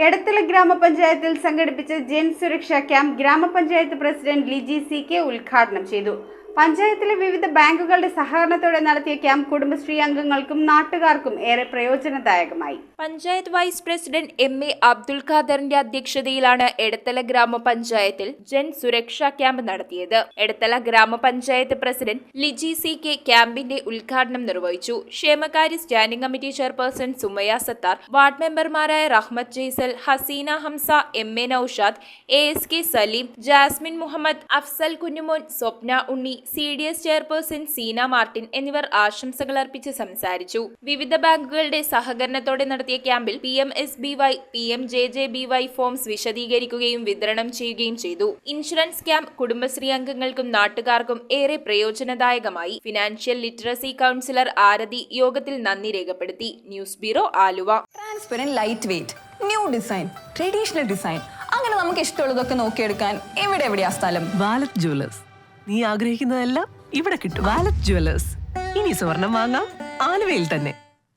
എടത്തല ഗ്രാമപഞ്ചായത്തിൽ സംഘടിപ്പിച്ച ജൻ സുരക്ഷാ ക്യാമ്പ് ഗ്രാമപഞ്ചായത്ത് പ്രസിഡന്റ് ലിജി സി.കെ ഉദ്ഘാടനം ചെയ്തു. പഞ്ചായത്തിലെ വിവിധ ബാങ്കുകളുടെ സഹകരണത്തോടെ നടത്തിയ ക്യാമ്പ് കുടുംബശ്രീ അംഗങ്ങൾക്കും നാട്ടുകാർക്കും ഏറെ പ്രയോജനദായകമായി. Panchayat vice president M A. Abdul ഖാദറിന്റെ അധ്യക്ഷതയിലാണ് എടത്തല ഗ്രാമപഞ്ചായത്തിൽ ജൻ സുരക്ഷാ ക്യാമ്പ് നടത്തിയത്. എടത്തല ഗ്രാമപഞ്ചായത്ത് പ്രസിഡന്റ് ലിജി സി.കെ ക്യാമ്പിന്റെ ഉദ്ഘാടനം നിർവഹിച്ചു. ക്ഷേമകാര്യ standing committee chairperson Sumayya Sathar, ward മെമ്പർമാരായ Rahmath Jaisal, Haseena Hamza, M A. Noushad, A S K. Saleem, Jasmin Muhammad, Afsal Kunjumon, Swapna Unni, C D S. Chairperson Seena Martin എന്നിവർ ആശംസകൾ അർപ്പിച്ച് സംസാരിച്ചു. വിവിധ ബാങ്കുകളുടെ സഹകരണത്തോടെ നടത്തിയ ക്യാമ്പിൽ PMSBY, PMJJBY ഫോംസ് വിശദീകരിക്കുകയും വിതരണം ചെയ്യുകയും ചെയ്തു. ഇൻഷുറൻസ് ക്യാമ്പ് കുടുംബശ്രീ അംഗങ്ങൾക്കും നാട്ടുകാർക്കും ഏറെ പ്രയോജനദായകമായി. ഫിനാൻഷ്യൽ ലിറ്ററസി കൗൺസിലർ ആരതി യോഗത്തിൽ നന്ദി രേഖപ്പെടുത്തി. News bureau, Aluva. Transparent, light weight, new design, traditional design, അങ്ങനെ നമുക്ക് ഇഷ്ടമുള്ളതൊക്കെ നോക്കിയെടുക്കാൻ എവിടെയാ സ്ഥലം? Wallet jewellers. നീ ആഗ്രഹിക്കുന്നതെല്ലാം ഇവിടെ കിട്ടും. Wallet jewellers. ഇനി സ്വർണം വാങ്ങാം ആലുവയിൽ തന്നെ.